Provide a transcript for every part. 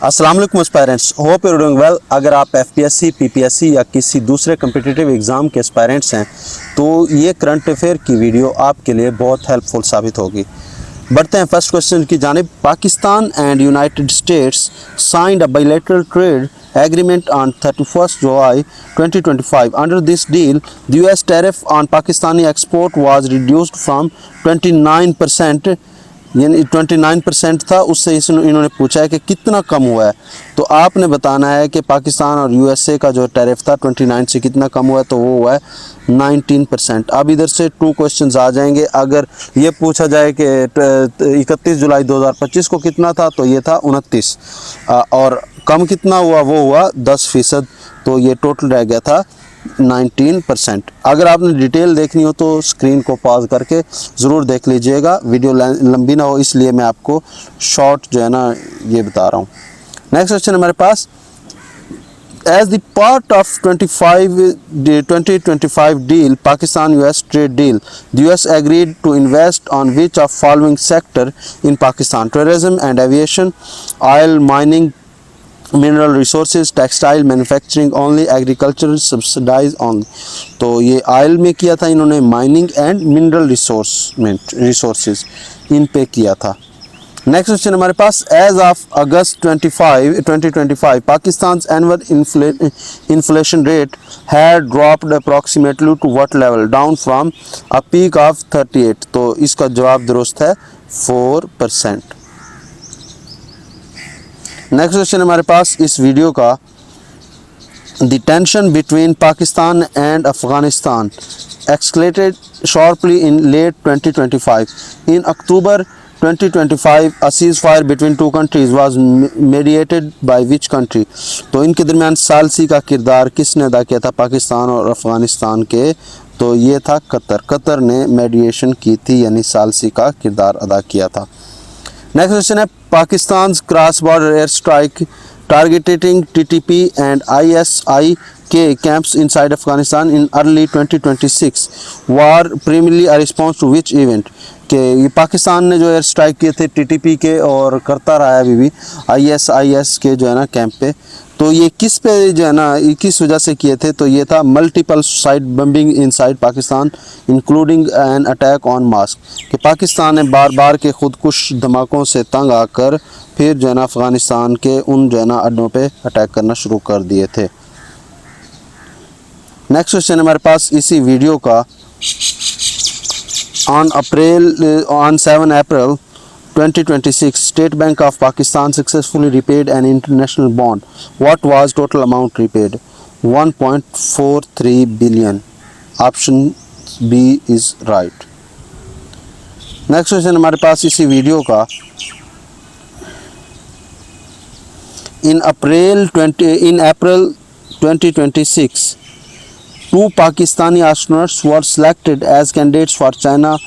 अस्सलाम वालेकुम aspirants, hope you doing well. अगर आप एफपीएससी, पीपीएससी या किसी दूसरे कम्पिटिटिव एग्ज़ाम के एस्पायरेंट्स हैं तो ये करंट अफेयर की वीडियो आपके लिए बहुत हेल्पफुल साबित होगी। बढ़ते हैं फर्स्ट क्वेश्चन की जानिब। Pakistan and United states signed a bilateral trade agreement on 31st July 2025. Under this deal, the US tariff on Pakistani export was reduced from 29%, यानी 29% था, उससे इन्होंने पूछा है कि कितना कम हुआ है। तो आपने बताना है कि पाकिस्तान और यूएसए का जो टैरिफ था 29 से कितना कम हुआ है, तो वो हुआ है 19%। अब इधर से 2 क्वेश्चंस आ जाएंगे। अगर ये पूछा जाए कि 31 जुलाई 2025 को कितना था, तो ये था 29, और कम कितना हुआ, वो हुआ 10%, तो ये टोटल रह गया था 19%। अगर आपने डिटेल देखनी हो तो स्क्रीन को पॉज करके ज़रूर देख लीजिएगा, वीडियो लंबी ना हो इसलिए मैं आपको शॉर्ट जो है ना ये बता रहा हूँ। नेक्स्ट क्वेश्चन हमारे पास, as the part of 2025 deal, Pakistan-US trade deal, the US agreed to invest on which of following sector in Pakistan: tourism and aviation, oil, mining, mineral resources, textile, manufacturing only, agriculture subsidize only. तो ये oil में किया था इन्होंने, mining and mineral resources इन पे किया था। नेक्स्ट क्वेश्चन हमारे पास, as of August 2025 Pakistan annual inflation rate had dropped approximately to what level, down from a peak of 38। तो इसका जवाब दुरुस्त है 4%। नेक्स्ट क्वेश्चन हमारे पास इस वीडियो का, the tension between Pakistan and Afghanistan escalated sharply in late 2025. In October 2025, a ceasefire between two countries was mediated by which country? तो इनके दरमियान सालसी का किरदार किसने अदा किया था, पाकिस्तान और अफगानिस्तान के? तो ये था कतर। कतर ने मेडिएशन की थी, यानी सालसी का किरदार अदा किया था। नेक्स्ट क्वेश्चन है, Pakistan cross border air strike targeting TTP and ISIK camps inside Afghanistan in early 2026 were primarily a response to which event? कि ये पाकिस्तान ने जो एयर स्ट्राइक किए थे टीटीपी के और करता रहा है अभी भी ISIS के जो है ना कैंप पे, तो ये किस पे जो है ना किस वजह से किए थे? तो ये था multiple suicide bombing inside Pakistan including an attack on mosque, कि पाकिस्तान ने बार बार के खुदकुश धमाकों से तंग आकर फिर जो है ना अफगानिस्तान के उन जो है ना अड्डों पे अटैक करना शुरू कर दिए थे। नेक्स्ट क्वेश्चन हमारे पास इसी वीडियो का, on 7 April 2026 State Bank of Pakistan successfully repaid an international bond. What was total amount repaid? 1.43 billion. Option B is right. Next question हमारे पास इसी वीडियो का, in April 2026 2 Pakistani astronauts were selected as candidates for China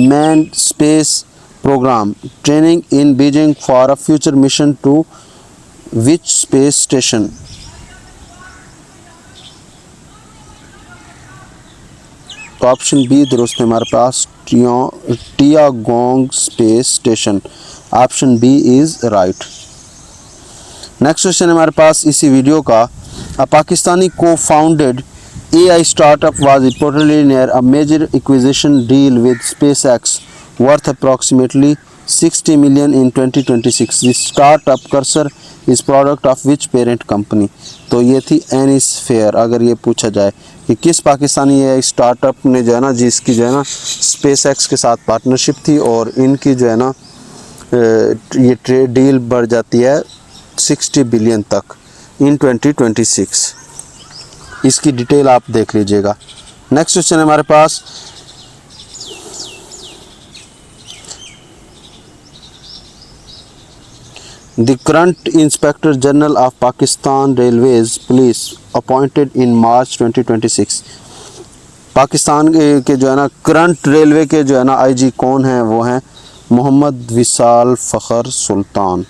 manned space program training in Beijing for a future mission to which space station? तो option B दुरुस्त है हमारे पास, Tiangong space station. Option B is right. Next question हमारे पास इसी video का, Pakistani cofounded AI startup was reportedly near a major acquisition deal with SpaceX worth approximately 60 million in 2026. This startup Cursor is product of which parent company? तो ये थी Anisphere। अगर ये पूछा जाए कि किस पाकिस्तानी AI स्टार्टअप ने जो है ना जिसकी जो है ना SpaceX के साथ पार्टनरशिप थी और इनकी जो है ना ये ट्रेड डील बढ़ जाती है 60 बिलियन तक इन 2026। इसकी डिटेल आप देख लीजिएगा। नेक्स्ट क्वेश्चन है हमारे पास, the current inspector general of Pakistan railways police appointed in March 2026। Pakistan के जो है ना करंट रेलवे के जो है ना IG कौन हैं? वो हैं मोहम्मद विशाल फ़खर सुल्तान।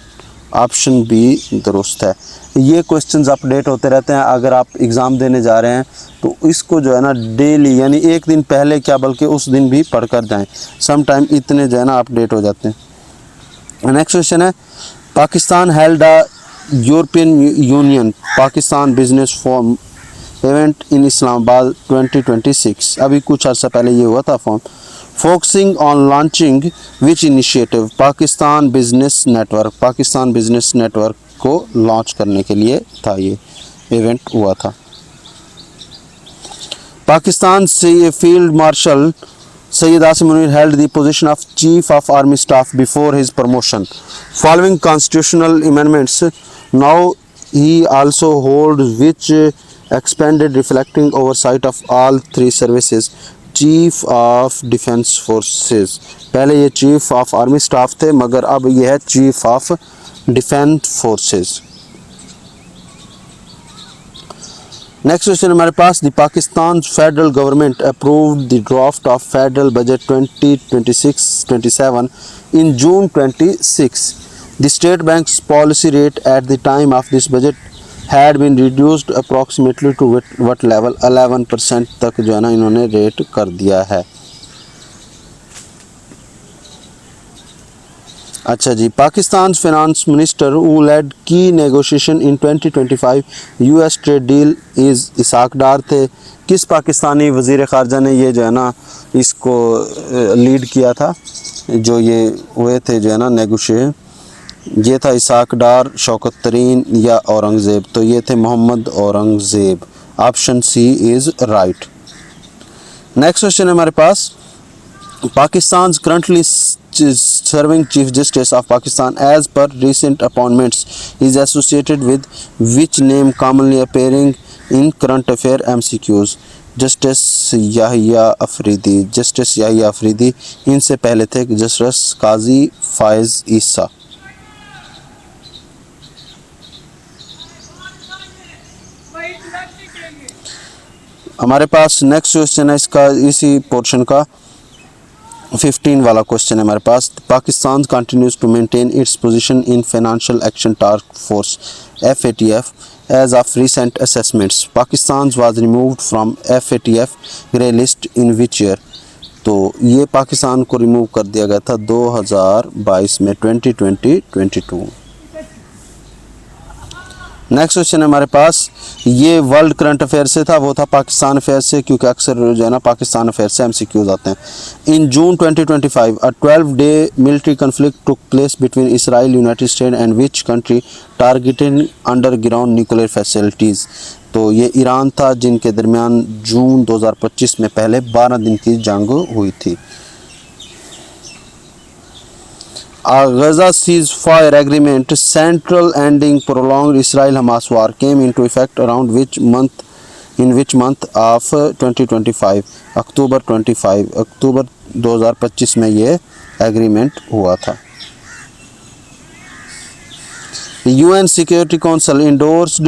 ऑप्शन बी दुरुस्त है। ये क्वेश्चंस अपडेट होते रहते हैं। अगर आप एग्ज़ाम देने जा रहे हैं तो इसको जो है ना डेली, यानी एक दिन पहले क्या बल्कि उस दिन भी पढ़ कर जाएँ, सम टाइम इतने जो है ना अपडेट हो जाते हैं। नेक्स्ट क्वेश्चन है, Pakistan held a European union Pakistan business forum event in Islamabad 2026। अभी कुछ अर्सा पहले ये हुआ था form. Focusing on launching which initiative Pakistan business network को लॉन्च करने के लिए था, ये इवेंट हुआ था। पाकिस्तान से field marshal Sayyid Asim Munir held the position of Chief of Army Staff before his promotion. Following constitutional amendments, now he also holds which expanded reflecting oversight of all three services. Chief of Defence Forces. पहले ये Chief of Army Staff थे, मगर अब ये है Chief of Defence Forces. Next question हमारे पास, the Pakistan federal government approved the draft of federal budget 2026-27 in June 26। The state bank's policy rate at the time of this budget had been reduced approximately to what level, 11% तक जो है ना इन्होंने rate कर दिया है। अच्छा जी, Pakistan finance minister who led की negotiation in 2025 US trade deal is Ishaq Dar थे। किस पाकिस्तानी वज़ीर ख़ारजा ने ये जो है ना इसको लीड किया था, जो ये हुए थे जो है ना नेगोशिएशन, ये था इसाक डार, शौकत तरीन या औरंगज़ेब। तो ये थे Mohammad Aurangzeb. Option C is right. Next question है हमारे पास, Pakistan currently serving Chief Justice of Pakistan as per recent appointments is associated with which name commonly appearing in current affair MCQs? Justice Yahya Afridi। इनसे पहले थे justice काजी फायज ईसा। हमारे पास next question है इसका, इसी portion का 15 वाला क्वेश्चन है हमारे पास। Pakistan continues to maintain its position in financial action task force FATF as of recent assessments. Pakistan was removed from FATF grey list in which year? तो ये पाकिस्तान को रिमूव कर दिया गया था 2022 में, 2022। नेक्स्ट क्वेश्चन है हमारे पास, ये वर्ल्ड करंट अफेयर से था, वो था पाकिस्तान अफेयर से, क्योंकि अक्सर जो है ना पाकिस्तान अफेयर से MCQs आते हैं। इन जून 2025 अ 12-day military conflict took place between Israel, United state and which country targeting underground nuclear facilities? तो ये ईरान था, जिनके दरमियान जून 2025 में पहले 12 दिन की जंग हुई थी। A Gaza ceasefire agreement central ending prolonged Israel-Hamas war came into effect around which month? In which month of 2025? अक्टूबर 2025 में ये एग्रीमेंट हुआ था। UN Security Council endorsed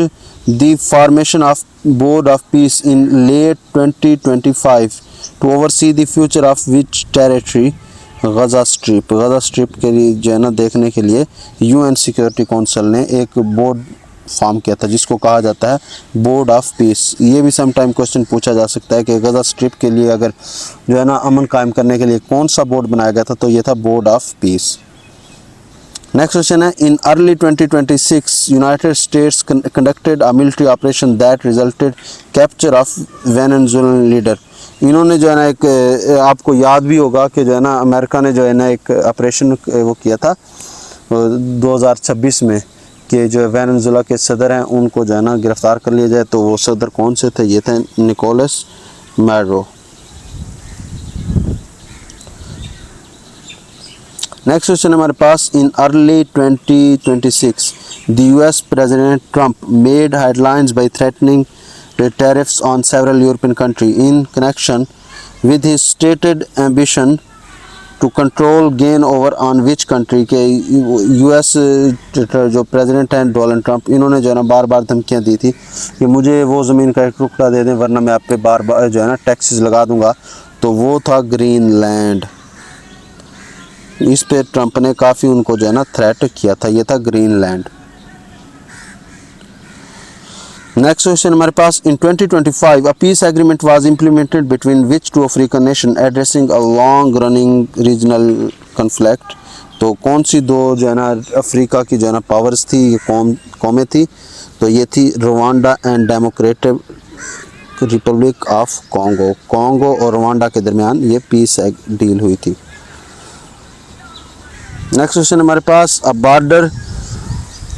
the formation of Board of Peace in late 2025 to oversee the future of which territory? Gaza strip के लिए जो है ना देखने के लिए UN सिक्योरिटी काउंसिल ने एक बोर्ड फॉर्म किया था, जिसको कहा जाता है बोर्ड ऑफ पीस। ये भी सम टाइम क्वेश्चन पूछा जा सकता है कि गज़ा स्ट्रिप के लिए अगर जो है ना अमन कायम करने के लिए कौन सा बोर्ड बनाया गया था, तो ये था board of peace. Next question है, in early 2026 United States conducted a military operation that resulted capture of Venezuelan leader. इन्होंने जो है ना एक, आपको याद भी होगा कि जो है ना अमेरिका ने जो है ना एक ऑपरेशन वो किया था 2026 में, कि जो वेनेजुएला के सदर हैं उनको जो है ना गिरफ़्तार कर लिया जाए। तो वो सदर कौन से थे? ये थे निकोलस मैडुरो। नेक्स्ट क्वेश्चन हमारे पास, in early 2026 the US president Trump made headlines by threatening tariffs on several European countries in connection with his stated ambition to control gain over on which country? के US जो president हैं Donald Trump, इन्होंने जो है ना बार बार धमकियां दी थी कि मुझे वो ज़मीन का एक टुकड़ा दे दें वरना मैं आप पे बार बार जो है ना टैक्सेस लगा दूंगा। तो वो था ग्रीनलैंड। इस पे ट्रंप ने काफ़ी उनको जो है ना थ्रेट किया था, ये था ग्रीनलैंड। नेक्स्ट क्वेश्चन हमारे पास, in 2025 a peace agreement was implemented between which two African nation addressing a long running regional conflict? तो कौन सी दो जो है ना अफ्रीका की जो है ना पावर्स थी, ये कौमें थी, तो ये थी Rwanda and democratic Republic of Congo. Congo और रवांडा के दरमियान ये पीस डील हुई थी। नेक्स्ट क्वेश्चन हमारे पास, अ border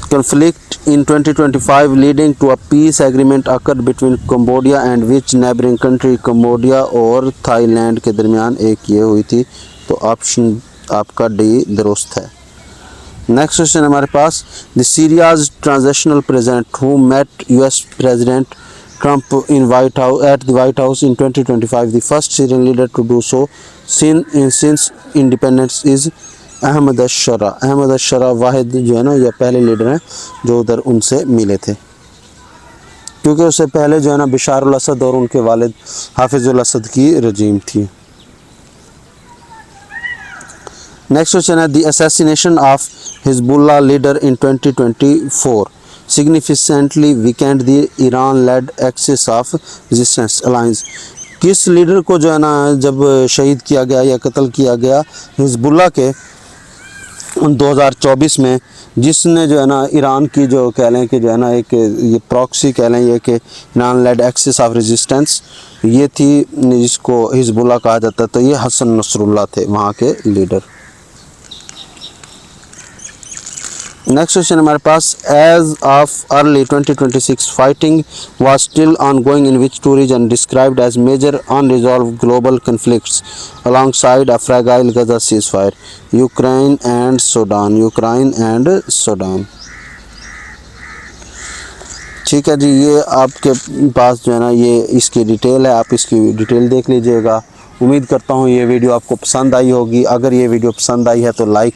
conflict in 2025 leading to a peace agreement occurred between Cambodia and which neighboring country? Cambodia और थाईलैंड के दरमियान एक ये हुई थी, तो ऑप्शन आपका डी दुरुस्त है। नेक्स्ट क्वेश्चन हमारे पास, the Syria's transitional president who met US president Trump in at the White House in 2025, the first Syrian leader to do so since independence is Ahmad Ashra. Ahmad Ashra वाहिद जो है ना ये पहले leader हैं जो उधर उनसे मिले थे, क्योंकि उससे पहले जो है ना बशार अल असद और उनके वालिद हाफिज अल असद की रजीम थी। नेक्स्ट क्वेश्चन है, the assassination of Hezbollah leader in 2024 significantly weakened the Iran led axis of resistance alliance. किस लीडर को जो है ना जब शहीद किया गया या कत्ल किया गया हिजबुल्लाह के 2024 में, जिसने जो है ना ईरान की जो कह लें कि जो है ना एक ये प्रॉक्सी कह लें ये कि Iran led axis of resistance ये थी, जिसको हिजबुल्लाह कहा जाता है, तो ये हसन नसरुल्लाह थे वहाँ के लीडर। नेक्स्ट क्वेश्चन हमारे पास, as of early 2026 fighting was still ongoing in which two region described as major unresolve global conflicts alongside a fragile Gaza ceasefire? Ukraine and Sudan. Ukraine and Sudan. ठीक है जी, ये आपके पास जो है ना ये इसकी डिटेल है, आप इसकी डिटेल देख लीजिएगा। उम्मीद करता हूँ ये वीडियो आपको पसंद आई होगी। अगर ये वीडियो पसंद आई है तो लाइक